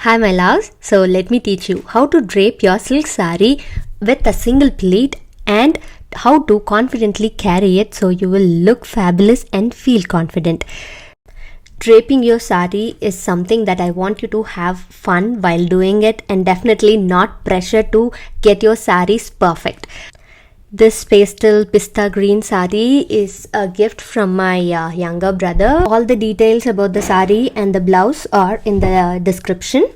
Hi my loves, so let me teach you how to drape your silk saree with a single pleat and how to confidently carry it so you will look fabulous and feel confident. Draping your saree is something that I want you to have fun while doing it and definitely not pressure to get your sarees perfect. This pastel pista green saree is a gift from my younger brother. All the details about the saree and the blouse are in the description.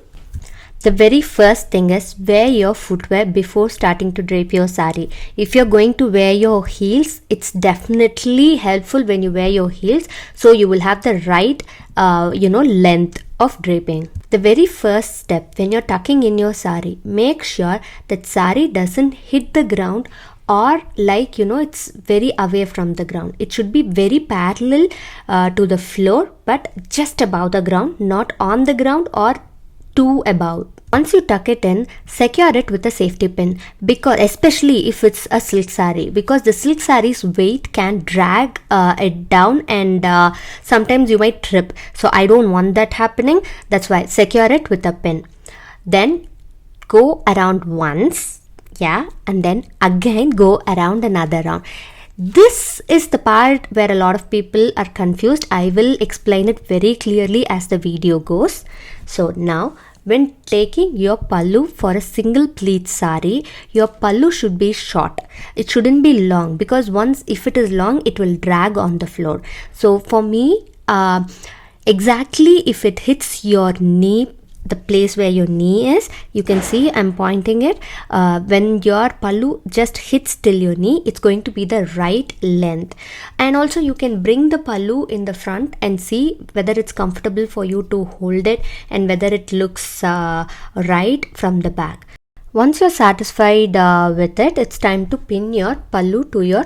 The very first thing is wear your footwear before starting to drape your saree. If you're going to wear your heels, it's definitely helpful when you wear your heels so you will have the right length of draping. The very first step when you're tucking in your saree, make sure that saree doesn't hit the ground or it's very away from the ground. It should be very parallel to the floor but just above the ground, not on the ground or too above. Once you tuck it in, secure it with a safety pin, because especially if it's a silk saree, because the silk saree's weight can drag it down and sometimes you might trip. So I don't want that happening. That's why secure it with a pin. Then go around once. And then again go around another round. This is the part where a lot of people are confused. I will explain it very clearly as the video goes. So now when taking your pallu for a single pleat saree, your pallu should be short. It shouldn't be long, because if it is long, it will drag on the floor. So for me, exactly if it hits your knee, the place where your knee is, you can see I'm pointing it. When your pallu just hits till your knee, it's going to be the right length. And also you can bring the pallu in the front and see whether it's comfortable for you to hold it and whether it looks right from the back. Once you're satisfied with it, it's time to pin your pallu to your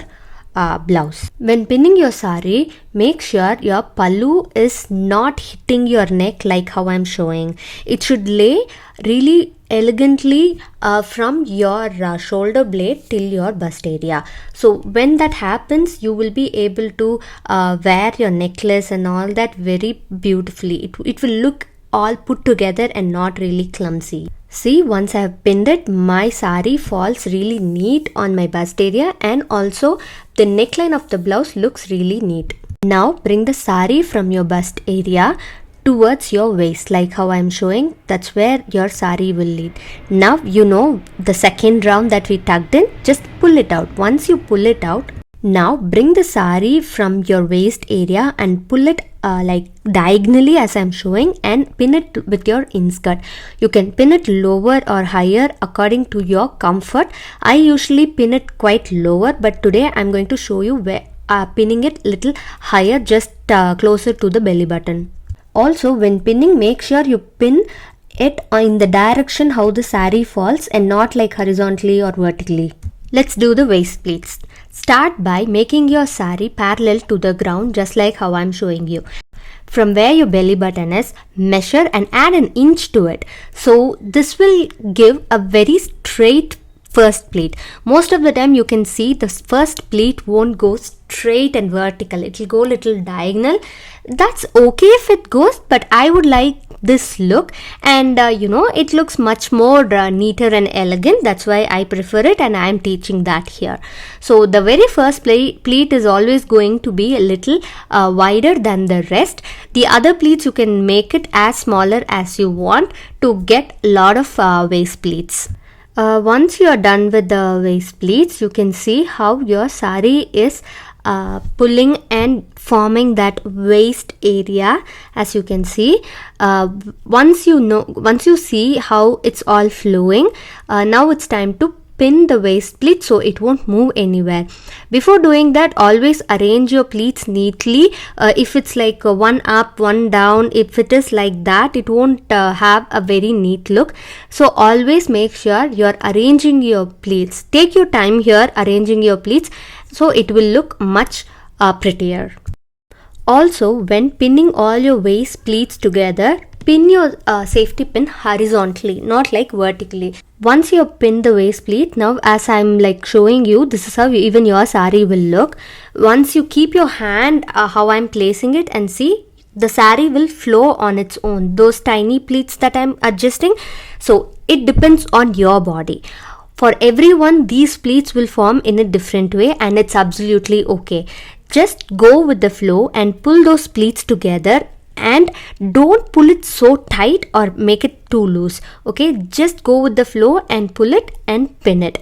blouse. When pinning your saree, make sure your pallu is not hitting your neck like how I'm showing. It should lay really elegantly from your shoulder blade till your bust area. So when that happens, you will be able to wear your necklace and all that very beautifully. It will look all put together and not really clumsy. See, once I have pinned it, my saree falls really neat on my bust area, and also the neckline of the blouse looks really neat. Now bring the saree from your bust area towards your waist like how I am showing. That's where your saree will lead. Now you know the second round that we tucked in, just pull it out. Once you pull it out, now bring the saree from your waist area and pull it diagonally as I'm showing and pin it with your inskirt. You can pin it lower or higher according to your comfort. I usually pin it quite lower, but today I'm going to show you where pinning it little higher, just closer to the belly button. Also, when pinning, make sure you pin it in the direction how the saree falls and not like horizontally or vertically. Let's do the waist pleats. Start by making your saree parallel to the ground just like how I'm showing you. From where your belly button is, measure and add an inch to it. So this will give a very straight first pleat. Most of the time you can see the first pleat won't go straight and vertical. It will go little diagonal. That's okay if it goes, but I would like this look, and it looks much more neater and elegant. That's why I prefer it and I am teaching that here. So the very first pleat is always going to be a little wider than the rest. The other pleats you can make it as smaller as you want to get a lot of waist pleats. Once you are done with the waist pleats, you can see how your saree is pulling and forming that waist area. As you can see, once you see how it's all flowing, now it's time to pin the waist pleat so it won't move anywhere. Before doing that, always arrange your pleats neatly. If it's like one up, one down, if it is like that, it won't have a very neat look. So always make sure you're arranging your pleats. Take your time here arranging your pleats so it will look much prettier. Also, when pinning all your waist pleats together, pin your safety pin horizontally, not like vertically. Once you pin the waist pleat, now as I'm showing you, this is how even your saree will look. Once you keep your hand how I'm placing it and see, the saree will flow on its own. Those tiny pleats that I'm adjusting, so it depends on your body. For everyone, these pleats will form in a different way, and it's absolutely okay. Just go with the flow and pull those pleats together, and don't pull it so tight or make it too loose. Okay, just go with the flow and pull it and pin it.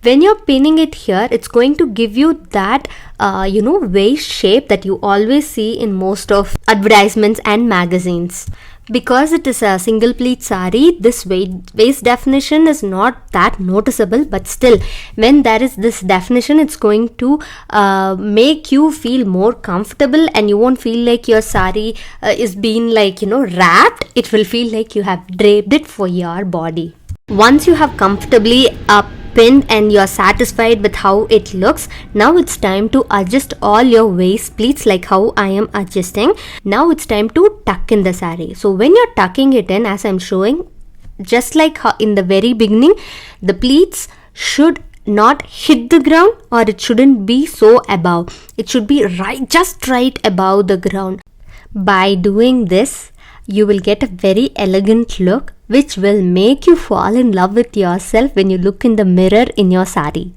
When you're pinning it here, it's going to give you that waist shape that you always see in most of advertisements and magazines. Because it is a single pleat saree, this waist definition is not that noticeable, but still, when there is this definition, it's going to make you feel more comfortable, and you won't feel like your saree is being wrapped. It will feel like you have draped it for your body. Once you have comfortably pinned and you're satisfied with how it looks, now it's time to adjust all your waist pleats like how I am adjusting. Now it's time to tuck in the saree. So when you're tucking it in, as I'm showing, just like how in the very beginning, the pleats should not hit the ground, or it shouldn't be so above. It should be just right above the ground. By doing this, you will get a very elegant look, which will make you fall in love with yourself when you look in the mirror in your saree.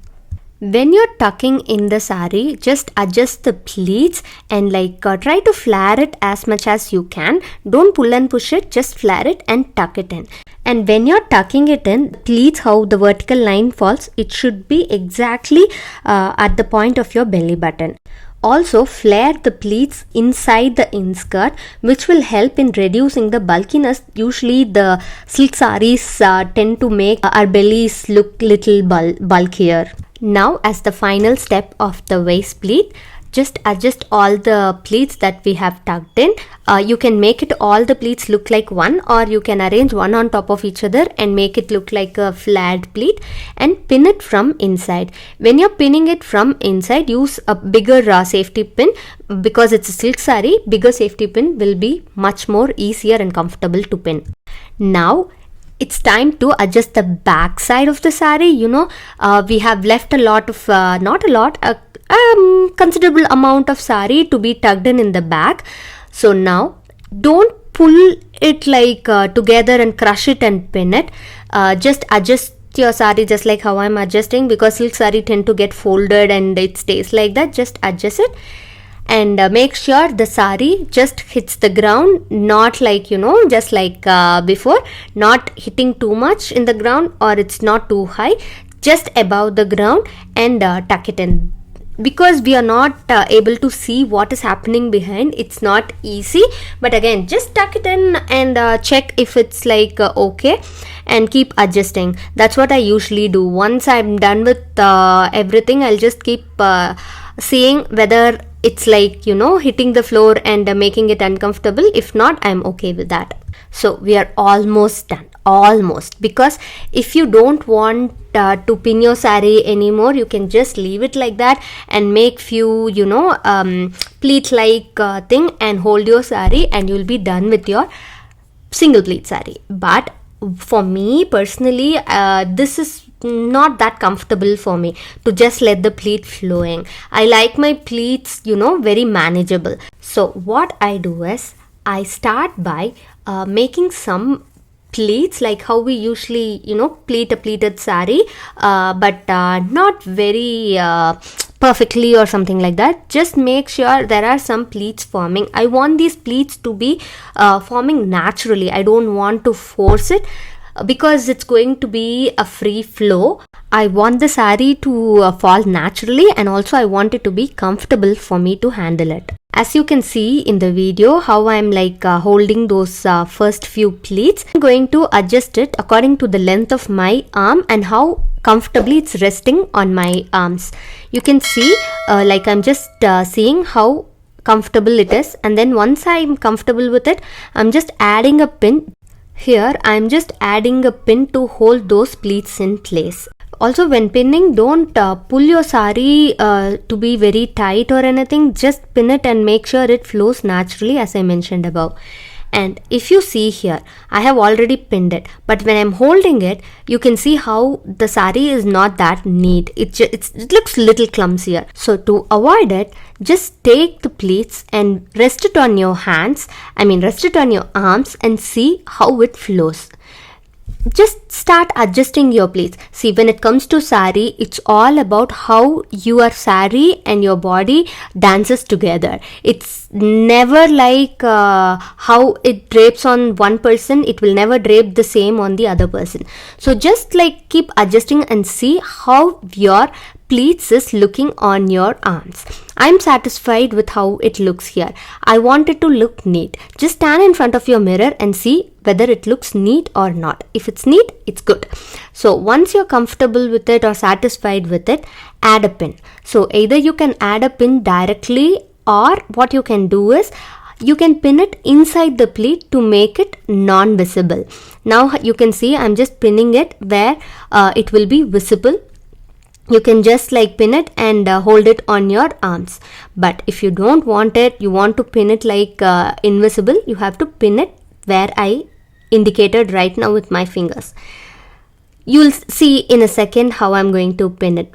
When you're tucking in the saree, just adjust the pleats and try to flare it as much as you can. Don't pull and push it, just flare it and tuck it in. And when you're tucking it in, the pleats, how the vertical line falls, it should be exactly at the point of your belly button. Also, flare the pleats inside the inskirt, which will help in reducing the bulkiness. Usually the silk sarees tend to make our bellies look little bulkier. Now, as the final step of the waist pleat, just adjust all the pleats that we have tucked in. You can make it all the pleats look like one, or you can arrange one on top of each other and make it look like a flared pleat and pin it from inside. When you're pinning it from inside, use a bigger safety pin. Because it's a silk saree, bigger safety pin will be much more easier and comfortable to pin. Now it's time to adjust the back side of the saree. We have left a lot of considerable amount of saree to be tucked in the back. So now don't pull it together and crush it and pin it. Just adjust your saree just like how I'm adjusting, because silk saree tend to get folded and it stays like that. Just adjust it and make sure the saree just hits the ground, not just like before, not hitting too much in the ground, or it's not too high, just above the ground, and tuck it in. Because we are not able to see what is happening behind, it's not easy, but again, just tuck it in and check if it's okay, and keep adjusting. That's what I usually do. Once I'm done with everything, I'll just keep seeing whether it's hitting the floor and making it uncomfortable. If not, I'm okay with that. So we are almost done. Almost. Because if you don't want to pin your saree anymore, you can just leave it like that and make few pleat thing and hold your saree, and you'll be done with your single pleat saree. But for me personally, this is not that comfortable for me to just let the pleat flowing. I like my pleats very manageable. So what I do is, I start by making some pleats like how we usually pleat a pleated saree, but not very perfectly or something like that. Just make sure there are some pleats forming. I want these pleats to be forming naturally. I don't want to force it, because it's going to be a free flow. I want the saree to fall naturally, and also I want it to be comfortable for me to handle it. As you can see in the video how I'm holding those first few pleats, I'm going to adjust it according to the length of my arm and how comfortably it's resting on my arms. You can see I'm just seeing how comfortable it is, and then once I'm comfortable with it, I'm just adding a pin. Here I'm just adding a pin to hold those pleats in place. Also, when pinning, don't pull your saree to be very tight or anything. Just pin it and make sure it flows naturally, as I mentioned above. And if you see here, I have already pinned it, but when I'm holding it, you can see how the sari is not that neat. It looks little clumsier. So to avoid it, just take the pleats and rest it on your hands, rest it on your arms and see how it flows. Just start adjusting your pleats. See, when it comes to sari, it's all about how your sari and your body dances together. It's never like how it drapes on one person, it will never drape the same on the other person. So just like keep adjusting and see how your pleats is looking on your arms. I'm satisfied with how it looks here. I want it to look neat. Just stand in front of your mirror and see whether it looks neat or not. If it's neat, it's good. So once you're comfortable with it or satisfied with it, add a pin. So either you can add a pin directly, or what you can do is you can pin it inside the pleat to make it non-visible. Now you can see I'm just pinning it where it will be visible. You can just like pin it and hold it on your arms. But if you don't want it, you want to pin it like invisible, you have to pin it where I indicated right now with my fingers. You'll see in a second how I'm going to pin it.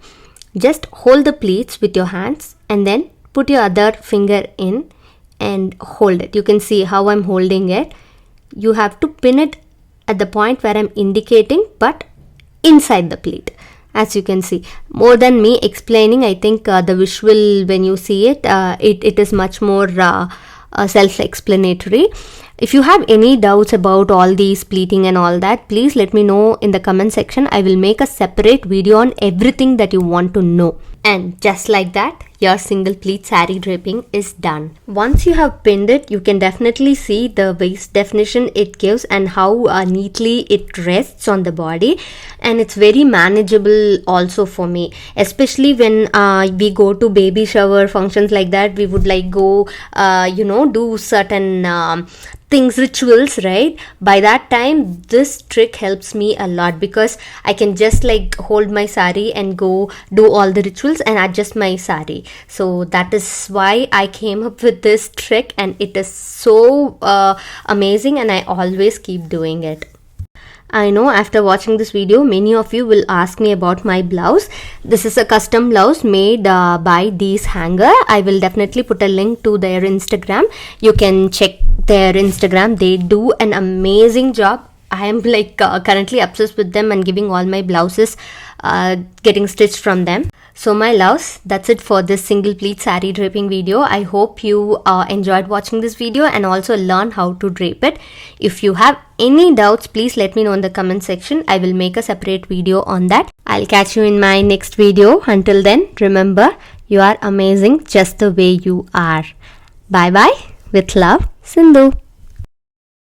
Just hold the pleats with your hands and then put your other finger in and hold it. You can see how I'm holding it. You have to pin it at the point where I'm indicating, but inside the pleat. As you can see, more than me explaining, I think the visual, when you see it, it is much more self-explanatory. If you have any doubts about all these pleating and all that, please let me know in the comment section. I will make a separate video on everything that you want to know. And just like that, your single pleat saree draping is done. Once you have pinned it, you can definitely see the waist definition it gives and how neatly it rests on the body. And it's very manageable also for me, especially when we go to baby shower functions like that. We would like go do certain things, rituals, right? By that time, this trick helps me a lot because I can just like hold my sari and go do all the rituals and adjust my sari. So that is why I came up with this trick, and it is so amazing, and I always keep doing it. I know after watching this video, many of you will ask me about my blouse. This is a custom blouse made by These Hanger. I will definitely put a link to their Instagram. You can check their Instagram. They do an amazing job. I am like currently obsessed with them and giving all my blouses getting stitched from them. So my loves, that's it for this single pleat saree draping video. I hope you enjoyed watching this video and also learn how to drape it. If you have any doubts, please let me know in the comment section. I will make a separate video on that. I'll catch you in my next video. Until then, remember, you are amazing just the way you are. Bye bye. With love, Sindhu.